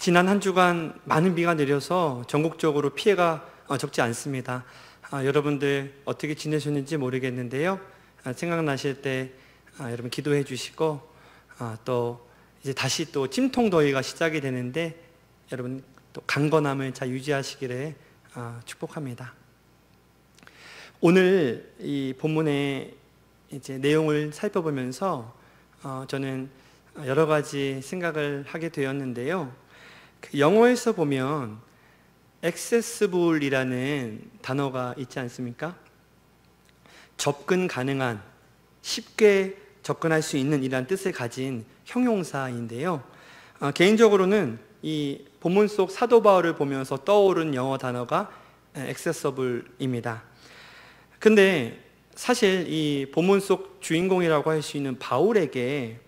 지난 한 주간 많은 비가 내려서 전국적으로 피해가 적지 않습니다. 여러분들 어떻게 지내셨는지 모르겠는데요. 생각나실 때 여러분 기도해 주시고, 또 이제 다시 또 찜통 더위가 시작이 되는데 여러분 또 강건함을 잘 유지하시기를 축복합니다. 오늘 이 본문의 이제 내용을 살펴보면서 저는 여러 가지 생각을 하게 되었는데요. 그 영어에서 보면 accessible이라는 단어가 있지 않습니까? 접근 가능한, 쉽게 접근할 수 있는 이란 뜻을 가진 형용사인데요. 개인적으로는 이 본문 속 사도 바울을 보면서 떠오른 영어 단어가 accessible입니다. 근데 사실 이 본문 속 주인공이라고 할 수 있는 바울에게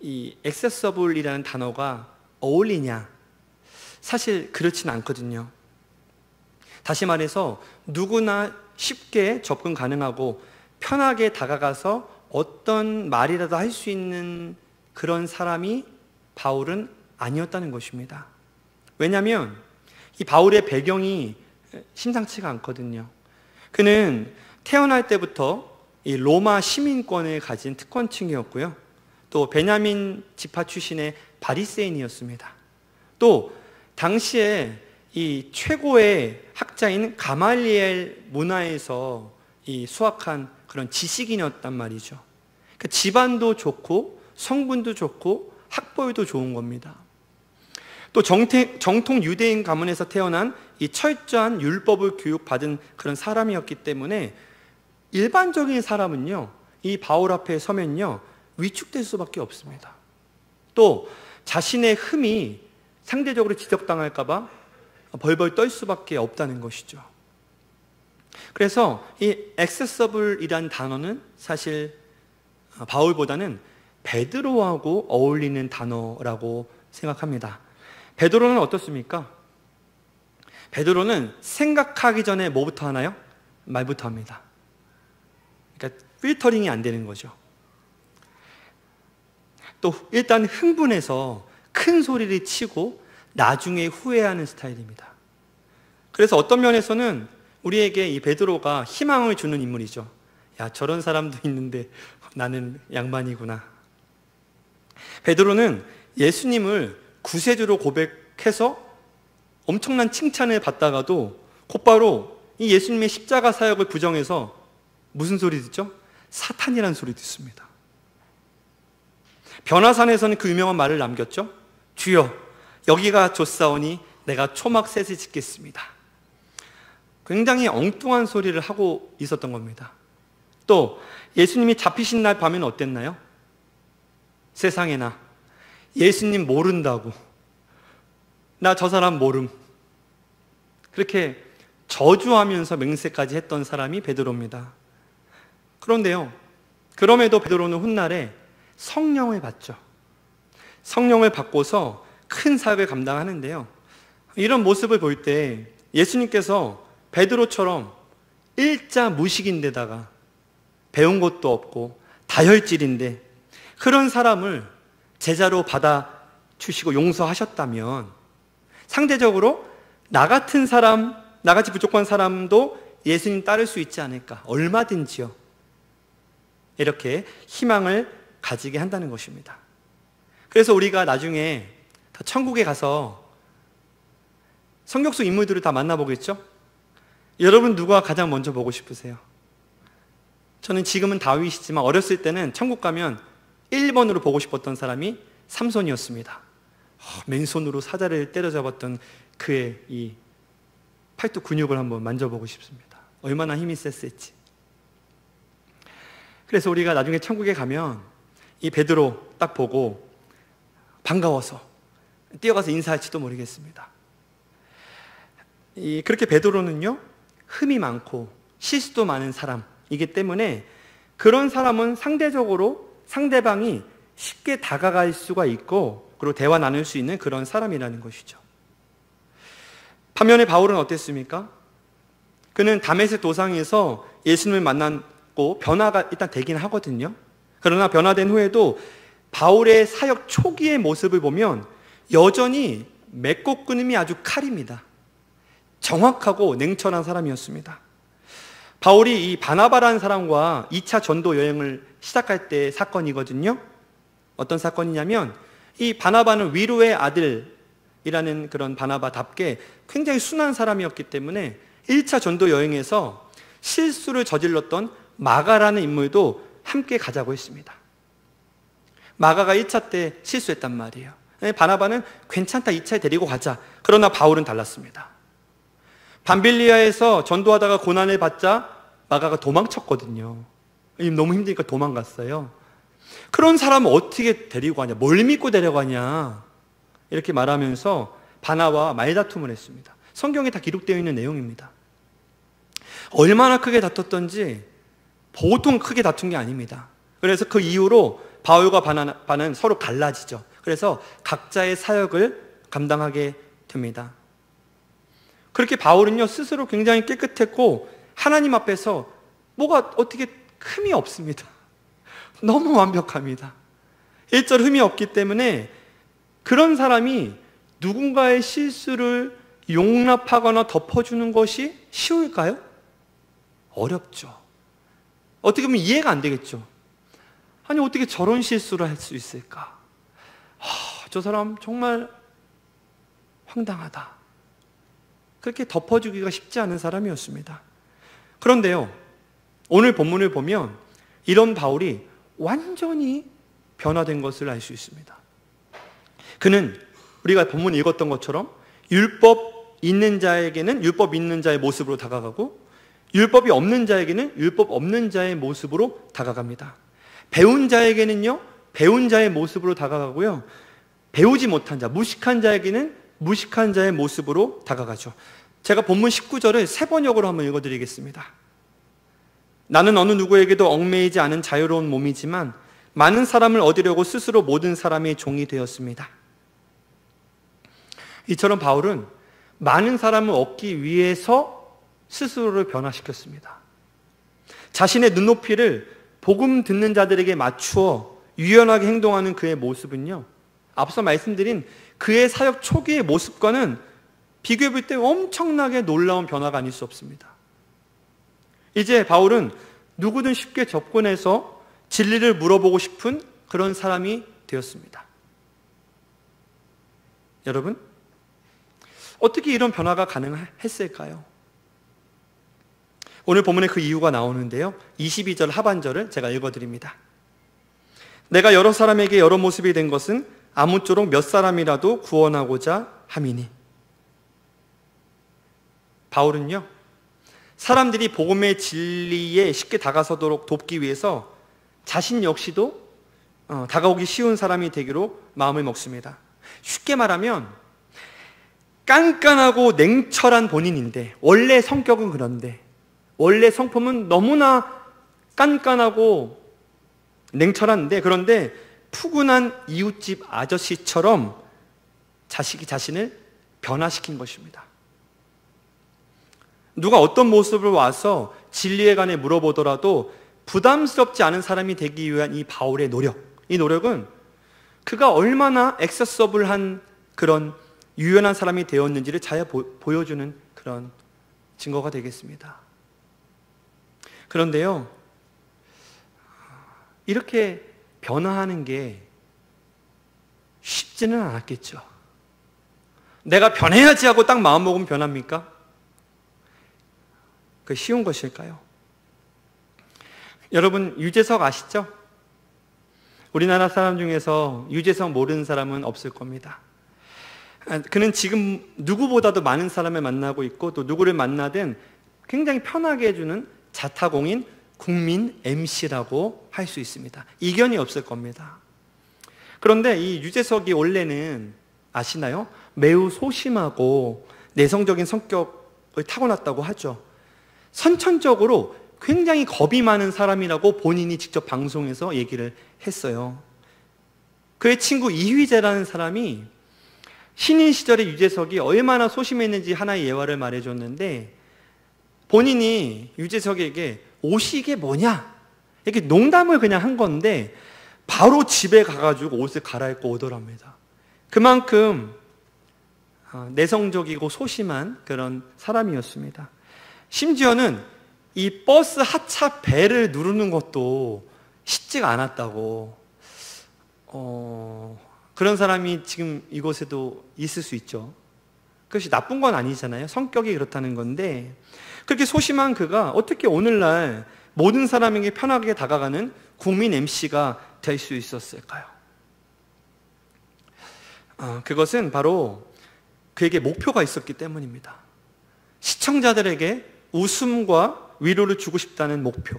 이 accessible이라는 단어가 어울리냐? 사실 그렇지는 않거든요. 다시 말해서 누구나 쉽게 접근 가능하고 편하게 다가가서 어떤 말이라도 할 수 있는 그런 사람이 바울은 아니었다는 것입니다. 왜냐하면 이 바울의 배경이 심상치가 않거든요. 그는 태어날 때부터 이 로마 시민권을 가진 특권층이었고요. 또 베냐민 지파 출신의 바리새인이었습니다. 또 당시에 이 최고의 학자인 가말리엘 문화에서 이 수학한 그런 지식인이었단 말이죠. 그러니까 집안도 좋고 성분도 좋고 학벌도 좋은 겁니다. 또 정통 유대인 가문에서 태어난 이 철저한 율법을 교육받은 그런 사람이었기 때문에 일반적인 사람은요, 이 바울 앞에 서면요 위축될 수밖에 없습니다. 또 자신의 흠이 상대적으로 지적당할까 봐 벌벌 떨 수밖에 없다는 것이죠. 그래서 이 accessible이란 단어는 사실 바울보다는 베드로하고 어울리는 단어라고 생각합니다. 베드로는 어떻습니까? 베드로는 생각하기 전에 뭐부터 하나요? 말부터 합니다. 그러니까 필터링이 안 되는 거죠. 또 일단 흥분해서 큰 소리를 치고 나중에 후회하는 스타일입니다. 그래서 어떤 면에서는 우리에게 이 베드로가 희망을 주는 인물이죠. 야, 저런 사람도 있는데 나는 양반이구나. 베드로는 예수님을 구세주로 고백해서 엄청난 칭찬을 받다가도 곧바로 이 예수님의 십자가 사역을 부정해서 무슨 소리 듣죠? 사탄이라는 소리 듣습니다. 변화산에서는 그 유명한 말을 남겼죠. 주여, 여기가 좋사오니 내가 초막셋을 짓겠습니다. 굉장히 엉뚱한 소리를 하고 있었던 겁니다. 또 예수님이 잡히신 날 밤에는 어땠나요? 세상에나 예수님 모른다고, 나 저 사람 모름, 그렇게 저주하면서 맹세까지 했던 사람이 베드로입니다. 그런데요, 그럼에도 베드로는 훗날에 성령을 받죠. 성령을 받고서 큰 사역을 감당하는데요, 이런 모습을 볼 때 예수님께서 베드로처럼 일자 무식인데다가 배운 것도 없고 다혈질인데 그런 사람을 제자로 받아주시고 용서하셨다면 상대적으로 나 같은 사람, 나같이 부족한 사람도 예수님 따를 수 있지 않을까, 얼마든지요, 이렇게 희망을 가지게 한다는 것입니다. 그래서 우리가 나중에 천국에 가서 성경 속 인물들을 다 만나보겠죠? 여러분 누가 가장 먼저 보고 싶으세요? 저는 지금은 다윗이지만 어렸을 때는 천국 가면 1번으로 보고 싶었던 사람이 삼손이었습니다. 맨손으로 사자를 때려잡았던 그의 이 팔뚝 근육을 한번 만져보고 싶습니다. 얼마나 힘이 셌을지. 그래서 우리가 나중에 천국에 가면 이 베드로 딱 보고 반가워서 뛰어가서 인사할지도 모르겠습니다. 그렇게 베드로는요, 흠이 많고 실수도 많은 사람이기 때문에 그런 사람은 상대적으로 상대방이 쉽게 다가갈 수가 있고 그리고 대화 나눌 수 있는 그런 사람이라는 것이죠. 반면에 바울은 어땠습니까? 그는 다메섹 도상에서 예수님을 만났고 변화가 일단 되긴 하거든요. 그러나 변화된 후에도 바울의 사역 초기의 모습을 보면 여전히 맺고 끊음이 아주 칼입니다. 정확하고 냉철한 사람이었습니다. 바울이 이 바나바라는 사람과 2차 전도 여행을 시작할 때 사건이거든요. 어떤 사건이냐면 이 바나바는 위로의 아들이라는 그런 바나바답게 굉장히 순한 사람이었기 때문에 1차 전도 여행에서 실수를 저질렀던 마가라는 인물도 함께 가자고 했습니다. 마가가 1차 때 실수했단 말이에요. 바나바는 괜찮다, 2차에 데리고 가자. 그러나 바울은 달랐습니다. 밤빌리아에서 전도하다가 고난을 받자 마가가 도망쳤거든요. 너무 힘드니까 도망갔어요. 그런 사람을 어떻게 데리고 가냐, 뭘 믿고 데려가냐, 이렇게 말하면서 바나바와 말다툼을 했습니다. 성경에 다 기록되어 있는 내용입니다. 얼마나 크게 다퉜던지 보통 크게 다툰 게 아닙니다. 그래서 그 이후로 바울과 바나바는 서로 갈라지죠. 그래서 각자의 사역을 감당하게 됩니다. 그렇게 바울은요, 스스로 굉장히 깨끗했고 하나님 앞에서 뭐가 어떻게 흠이 없습니다. 너무 완벽합니다. 일절 흠이 없기 때문에 그런 사람이 누군가의 실수를 용납하거나 덮어주는 것이 쉬울까요? 어렵죠. 어떻게 보면 이해가 안 되겠죠. 아니, 어떻게 저런 실수를 할 수 있을까? 저 사람 정말 황당하다. 그렇게 덮어주기가 쉽지 않은 사람이었습니다. 그런데요, 오늘 본문을 보면 이런 바울이 완전히 변화된 것을 알 수 있습니다. 그는 우리가 본문 읽었던 것처럼 율법 있는 자에게는 율법 있는 자의 모습으로 다가가고 율법이 없는 자에게는 율법 없는 자의 모습으로 다가갑니다. 배운 자에게는요, 배운 자의 모습으로 다가가고요, 배우지 못한 자, 무식한 자에게는 무식한 자의 모습으로 다가가죠. 제가 본문 19절을 세 번역으로 한번 읽어드리겠습니다. 나는 어느 누구에게도 얽매이지 않은 자유로운 몸이지만 많은 사람을 얻으려고 스스로 모든 사람의 종이 되었습니다. 이처럼 바울은 많은 사람을 얻기 위해서 스스로를 변화시켰습니다. 자신의 눈높이를 복음 듣는 자들에게 맞추어 유연하게 행동하는 그의 모습은요, 앞서 말씀드린 그의 사역 초기의 모습과는 비교해 볼 때 엄청나게 놀라운 변화가 아닐 수 없습니다. 이제 바울은 누구든 쉽게 접근해서 진리를 물어보고 싶은 그런 사람이 되었습니다. 여러분, 어떻게 이런 변화가 가능했을까요? 오늘 본문에 그 이유가 나오는데요, 22절 하반절을 제가 읽어드립니다. 내가 여러 사람에게 여러 모습이 된 것은 아무쪼록 몇 사람이라도 구원하고자 함이니. 바울은요, 사람들이 복음의 진리에 쉽게 다가서도록 돕기 위해서 자신 역시도 다가오기 쉬운 사람이 되기로 마음을 먹습니다. 쉽게 말하면 깐깐하고 냉철한 본인인데, 원래 성격은 그런데, 원래 성품은 너무나 깐깐하고 냉철한데, 그런데 푸근한 이웃집 아저씨처럼 자신을 변화시킨 것입니다. 누가 어떤 모습으로 와서 진리에 관해 물어보더라도 부담스럽지 않은 사람이 되기 위한 이 바울의 노력, 이 노력은 그가 얼마나 액세서블한 그런 유연한 사람이 되었는지를 잘 보여주는 그런 증거가 되겠습니다. 그런데요, 이렇게 변화하는 게 쉽지는 않았겠죠. 내가 변해야지 하고 딱 마음먹으면 변합니까? 그 쉬운 것일까요? 여러분, 유재석 아시죠? 우리나라 사람 중에서 유재석 모르는 사람은 없을 겁니다. 그는 지금 누구보다도 많은 사람을 만나고 있고 또 누구를 만나든 굉장히 편하게 해주는 자타공인 국민 MC라고 할 수 있습니다. 이견이 없을 겁니다. 그런데 이 유재석이 원래는 아시나요? 매우 소심하고 내성적인 성격을 타고났다고 하죠. 선천적으로 굉장히 겁이 많은 사람이라고 본인이 직접 방송에서 얘기를 했어요. 그의 친구 이휘재라는 사람이 신인 시절의 유재석이 얼마나 소심했는지 하나의 예화를 말해줬는데, 본인이 유재석에게 옷이 이게 뭐냐? 이렇게 농담을 그냥 한 건데 바로 집에 가가지고 옷을 갈아입고 오더랍니다. 그만큼 내성적이고 소심한 그런 사람이었습니다. 심지어는 이 버스 하차 벨을 누르는 것도 쉽지가 않았다고. 그런 사람이 지금 이곳에도 있을 수 있죠. 그것이 나쁜 건 아니잖아요. 성격이 그렇다는 건데, 그렇게 소심한 그가 어떻게 오늘날 모든 사람에게 편하게 다가가는 국민 MC가 될 수 있었을까요? 그것은 바로 그에게 목표가 있었기 때문입니다. 시청자들에게 웃음과 위로를 주고 싶다는 목표,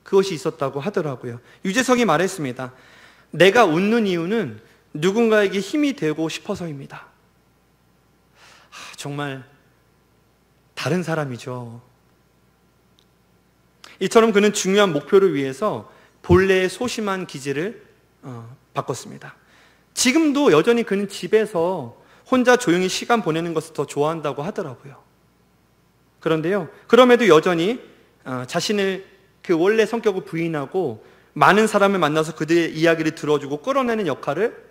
그것이 있었다고 하더라고요. 유재석이 말했습니다. 내가 웃는 이유는 누군가에게 힘이 되고 싶어서입니다. 정말 다른 사람이죠. 이처럼 그는 중요한 목표를 위해서 본래의 소심한 기질을 바꿨습니다. 지금도 여전히 그는 집에서 혼자 조용히 시간 보내는 것을 더 좋아한다고 하더라고요. 그런데요, 그럼에도 여전히 자신을 그 원래 성격을 부인하고 많은 사람을 만나서 그들의 이야기를 들어주고 끌어내는 역할을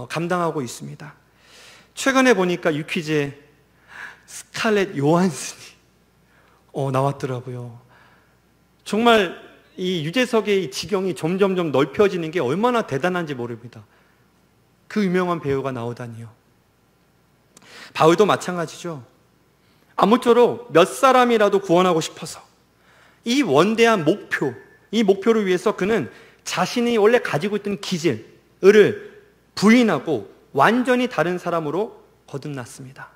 감당하고 있습니다. 최근에 보니까 유퀴즈에 스칼렛 요한슨이 나왔더라고요. 정말 이 유재석의 이 지경이 점점점 넓혀지는 게 얼마나 대단한지 모릅니다. 그 유명한 배우가 나오다니요. 바울도 마찬가지죠. 아무쪼록 몇 사람이라도 구원하고 싶어서 이 원대한 목표, 이 목표를 위해서 그는 자신이 원래 가지고 있던 기질을 부인하고 완전히 다른 사람으로 거듭났습니다.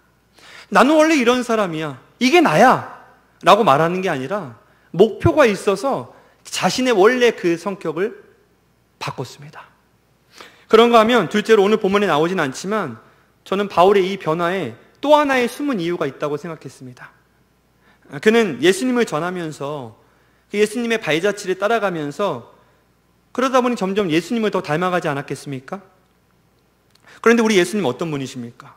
나는 원래 이런 사람이야, 이게 나야 라고 말하는 게 아니라 목표가 있어서 자신의 원래 그 성격을 바꿨습니다. 그런가 하면 둘째로 오늘 본문에 나오진 않지만 저는 바울의 이 변화에 또 하나의 숨은 이유가 있다고 생각했습니다. 그는 예수님을 전하면서 예수님의 발자취를 따라가면서 그러다 보니 점점 예수님을 더 닮아가지 않았겠습니까? 그런데 우리 예수님 어떤 분이십니까?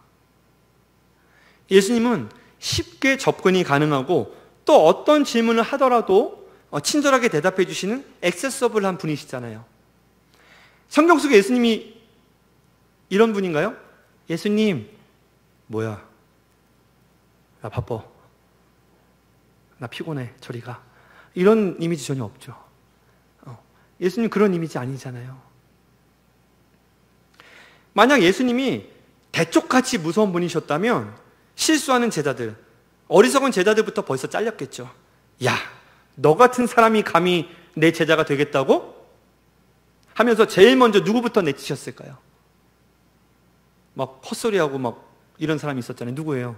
예수님은 쉽게 접근이 가능하고 또 어떤 질문을 하더라도 친절하게 대답해 주시는 액세서블한 분이시잖아요. 성경 속에 예수님이 이런 분인가요? 예수님, 뭐야? 나 바빠. 나 피곤해. 저리 가. 이런 이미지 전혀 없죠. 예수님 그런 이미지 아니잖아요. 만약 예수님이 대쪽같이 무서운 분이셨다면 실수하는 제자들, 어리석은 제자들부터 벌써 잘렸겠죠. 야, 너 같은 사람이 감히 내 제자가 되겠다고? 하면서 제일 먼저 누구부터 내치셨을까요? 막 헛소리하고 막 이런 사람이 있었잖아요. 누구예요?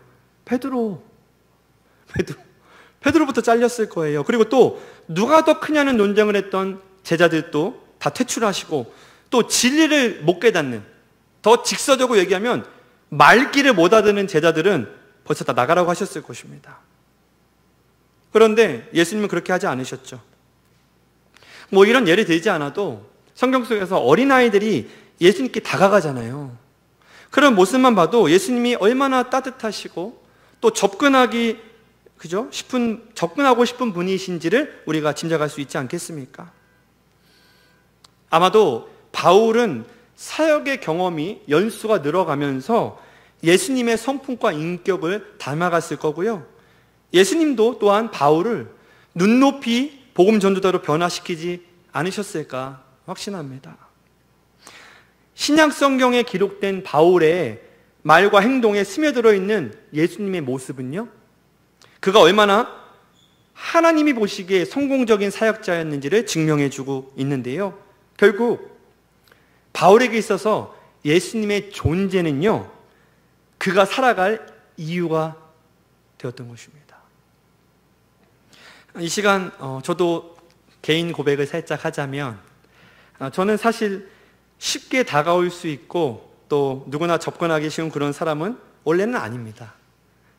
베드로부터 잘렸을 거예요. 그리고 또 누가 더 크냐는 논쟁을 했던 제자들도 다 퇴출하시고, 또 진리를 못 깨닫는, 더 직설적으로 얘기하면 말귀를 못 알아듣는 제자들은 벌써 다 나가라고 하셨을 것입니다. 그런데 예수님은 그렇게 하지 않으셨죠. 뭐 이런 예를 들지 않아도 성경 속에서 어린아이들이 예수님께 다가가잖아요. 그런 모습만 봐도 예수님이 얼마나 따뜻하시고 또 접근하고 싶은 분이신지를 우리가 짐작할 수 있지 않겠습니까? 아마도 바울은 사역의 경험이 연수가 늘어가면서 예수님의 성품과 인격을 닮아갔을 거고요. 예수님도 또한 바울을 눈높이 복음 전도자로 변화시키지 않으셨을까 확신합니다. 신약 성경에 기록된 바울의 말과 행동에 스며들어 있는 예수님의 모습은요, 그가 얼마나 하나님이 보시기에 성공적인 사역자였는지를 증명해주고 있는데요. 결국 바울에게 있어서 예수님의 존재는요, 그가 살아갈 이유가 되었던 것입니다. 이 시간 저도 개인 고백을 살짝 하자면, 저는 사실 쉽게 다가올 수 있고 또 누구나 접근하기 쉬운 그런 사람은 원래는 아닙니다.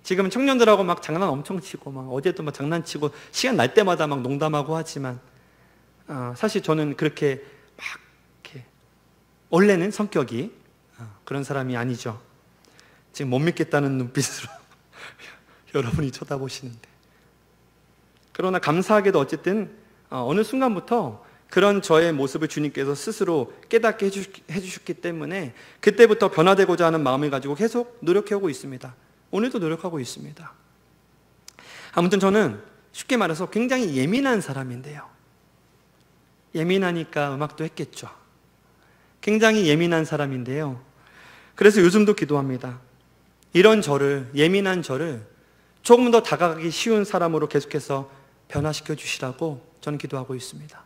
지금 청년들하고 막 장난 엄청 치고 막 어제도 막 장난치고 시간 날 때마다 막 농담하고 하지만 사실 저는 그렇게 막 이렇게 원래는 성격이 그런 사람이 아니죠. 지금 못 믿겠다는 눈빛으로 여러분이 쳐다보시는데, 그러나 감사하게도 어쨌든 어느 순간부터 그런 저의 모습을 주님께서 스스로 깨닫게 해주셨기 때문에 그때부터 변화되고자 하는 마음을 가지고 계속 노력해오고 있습니다. 오늘도 노력하고 있습니다. 아무튼 저는 쉽게 말해서 굉장히 예민한 사람인데요. 예민하니까 음악도 했겠죠. 굉장히 예민한 사람인데요. 그래서 요즘도 기도합니다. 이런 저를, 예민한 저를 조금 더 다가가기 쉬운 사람으로 계속해서 변화시켜 주시라고 저는 기도하고 있습니다.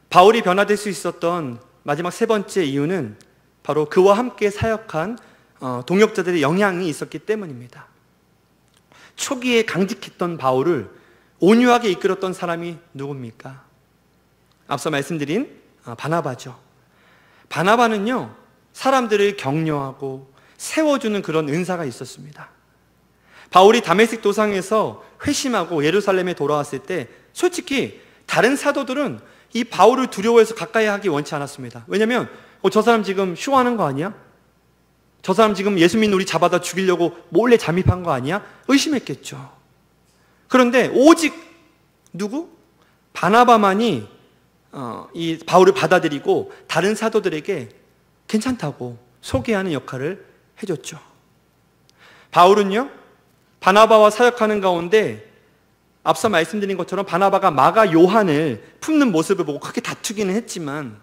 바울이 변화될 수 있었던 마지막 세 번째 이유는 바로 그와 함께 사역한 동역자들의 영향이 있었기 때문입니다. 초기에 강직했던 바울을 온유하게 이끌었던 사람이 누굽니까? 앞서 말씀드린 바나바죠. 바나바는요, 사람들을 격려하고 세워주는 그런 은사가 있었습니다. 바울이 다메섹 도상에서 회심하고 예루살렘에 돌아왔을 때 솔직히 다른 사도들은 이 바울을 두려워해서 가까이 하기 원치 않았습니다. 왜냐하면 저 사람 지금 쇼하는 거 아니야? 저 사람 지금 예수 믿는 우리 잡아다 죽이려고 몰래 잠입한 거 아니야? 의심했겠죠. 그런데 오직 누구? 바나바만이 이 바울을 받아들이고 다른 사도들에게 괜찮다고 소개하는 역할을 해줬죠. 바울은요, 바나바와 사역하는 가운데 앞서 말씀드린 것처럼 바나바가 마가 요한을 품는 모습을 보고 크게 다투기는 했지만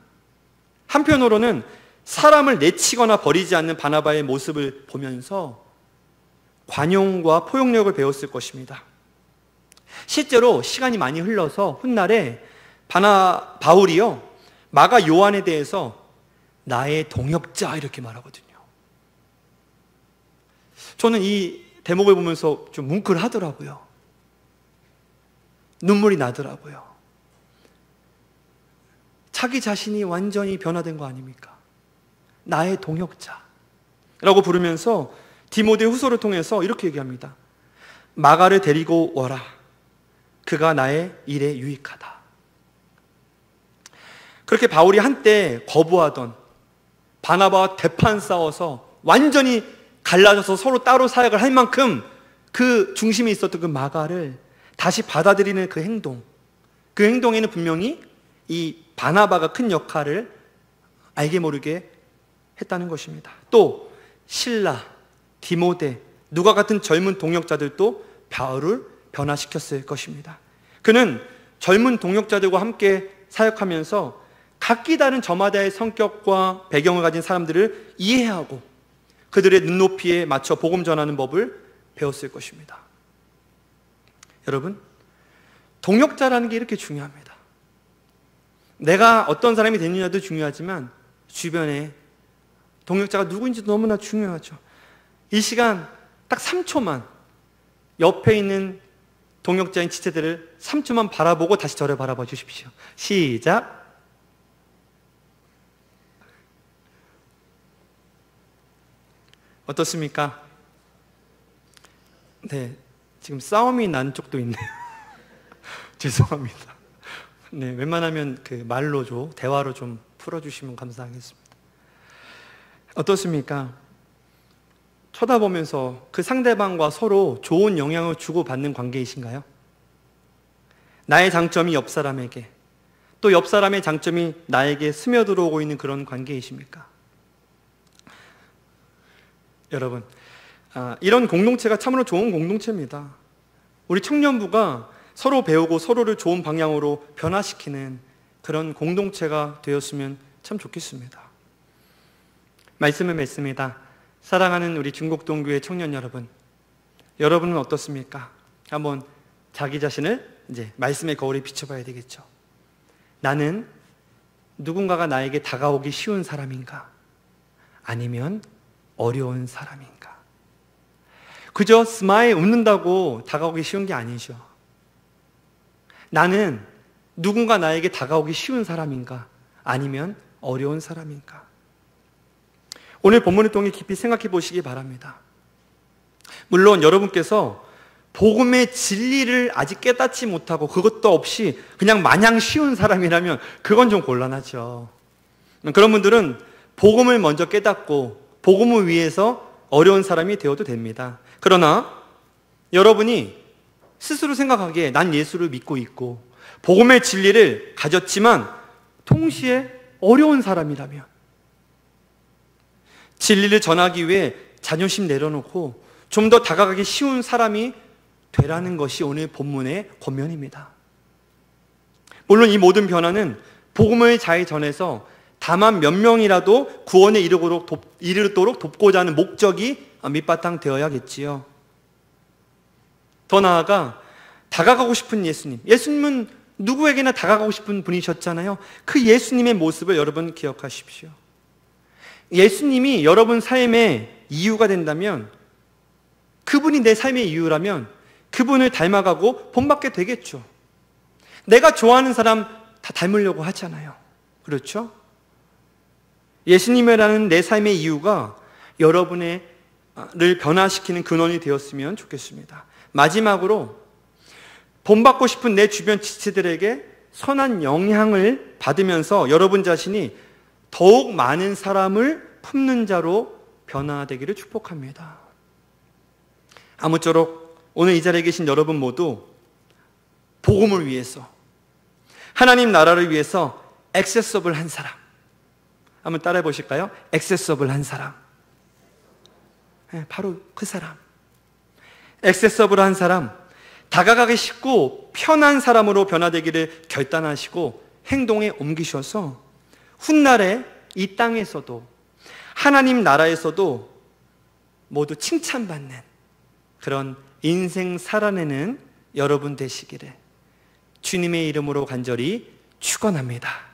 한편으로는 사람을 내치거나 버리지 않는 바나바의 모습을 보면서 관용과 포용력을 배웠을 것입니다. 실제로 시간이 많이 흘러서 훗날에 바울이요, 마가 요한에 대해서 나의 동역자 이렇게 말하거든요. 저는 이 대목을 보면서 좀 뭉클하더라고요. 눈물이 나더라고요. 자기 자신이 완전히 변화된 거 아닙니까? 나의 동역자라고 부르면서 디모데 후서를 통해서 이렇게 얘기합니다. 마가를 데리고 와라. 그가 나의 일에 유익하다. 그렇게 바울이 한때 거부하던 바나바와 대판 싸워서 완전히 갈라져서 서로 따로 사역을 할 만큼 그 중심에 있었던 그 마가를 다시 받아들이는 그 행동, 그 행동에는 분명히 이 바나바가 큰 역할을 알게 모르게 했다는 것입니다. 또 실라, 디모데, 누가 같은 젊은 동역자들도 바울을 변화시켰을 것입니다. 그는 젊은 동역자들과 함께 사역하면서 각기 다른 저마다의 성격과 배경을 가진 사람들을 이해하고 그들의 눈높이에 맞춰 복음 전하는 법을 배웠을 것입니다. 여러분, 동역자라는 게 이렇게 중요합니다. 내가 어떤 사람이 되느냐도 중요하지만 주변에 동역자가 누구인지도 너무나 중요하죠. 이 시간 딱 3초만 옆에 있는 동역자인 지체들을 3초만 바라보고 다시 저를 바라봐 주십시오. 시작. 어떻습니까? 네, 지금 싸움이 난 쪽도 있네요. 죄송합니다. 네, 웬만하면 그 말로 대화로 좀 풀어주시면 감사하겠습니다. 어떻습니까? 쳐다보면서 그 상대방과 서로 좋은 영향을 주고받는 관계이신가요? 나의 장점이 옆 사람에게, 또 옆 사람의 장점이 나에게 스며들어오고 있는 그런 관계이십니까? 여러분, 이런 공동체가 참으로 좋은 공동체입니다. 우리 청년부가 서로 배우고 서로를 좋은 방향으로 변화시키는 그런 공동체가 되었으면 참 좋겠습니다. 말씀은 맺습니다. 사랑하는 우리 중곡동교회 청년 여러분, 여러분은 어떻습니까? 한번 자기 자신을 이제 말씀의 거울에 비춰봐야 되겠죠. 나는 누군가가 나에게 다가오기 쉬운 사람인가? 아니면 어려운 사람인가? 그저 스마일 웃는다고 다가오기 쉬운 게 아니죠. 나는 누군가 나에게 다가오기 쉬운 사람인가? 아니면 어려운 사람인가? 오늘 본문을 통해 깊이 생각해 보시기 바랍니다. 물론 여러분께서 복음의 진리를 아직 깨닫지 못하고 그것도 없이 그냥 마냥 쉬운 사람이라면 그건 좀 곤란하죠. 그런 분들은 복음을 먼저 깨닫고 복음을 위해서 어려운 사람이 되어도 됩니다. 그러나 여러분이 스스로 생각하기에 난 예수를 믿고 있고 복음의 진리를 가졌지만 동시에 어려운 사람이라면, 진리를 전하기 위해 자존심 내려놓고 좀 더 다가가기 쉬운 사람이 되라는 것이 오늘 본문의 권면입니다. 물론 이 모든 변화는 복음을 잘 전해서 다만 몇 명이라도 구원에 이르도록 돕고자 하는 목적이 밑바탕 되어야겠지요. 더 나아가 다가가고 싶은 예수님은 누구에게나 다가가고 싶은 분이셨잖아요. 그 예수님의 모습을 여러분 기억하십시오. 예수님이 여러분 삶의 이유가 된다면, 그분이 내 삶의 이유라면 그분을 닮아가고 본받게 되겠죠. 내가 좋아하는 사람 다 닮으려고 하잖아요. 그렇죠? 예수님이라는 내 삶의 이유가 여러분을 변화시키는 근원이 되었으면 좋겠습니다. 마지막으로 본받고 싶은 내 주변 지체들에게 선한 영향을 받으면서 여러분 자신이 더욱 많은 사람을 품는 자로 변화되기를 축복합니다. 아무쪼록 오늘 이 자리에 계신 여러분 모두 복음을 위해서, 하나님 나라를 위해서 액세서블 한 사람, 한번 따라해 보실까요? 액세서블 한 사람. 바로 그 사람. 액세서블 한 사람, 다가가기 쉽고 편한 사람으로 변화되기를 결단하시고 행동에 옮기셔서 훗날에 이 땅에서도 하나님 나라에서도 모두 칭찬받는 그런 인생 살아내는 여러분 되시기를 주님의 이름으로 간절히 축원합니다.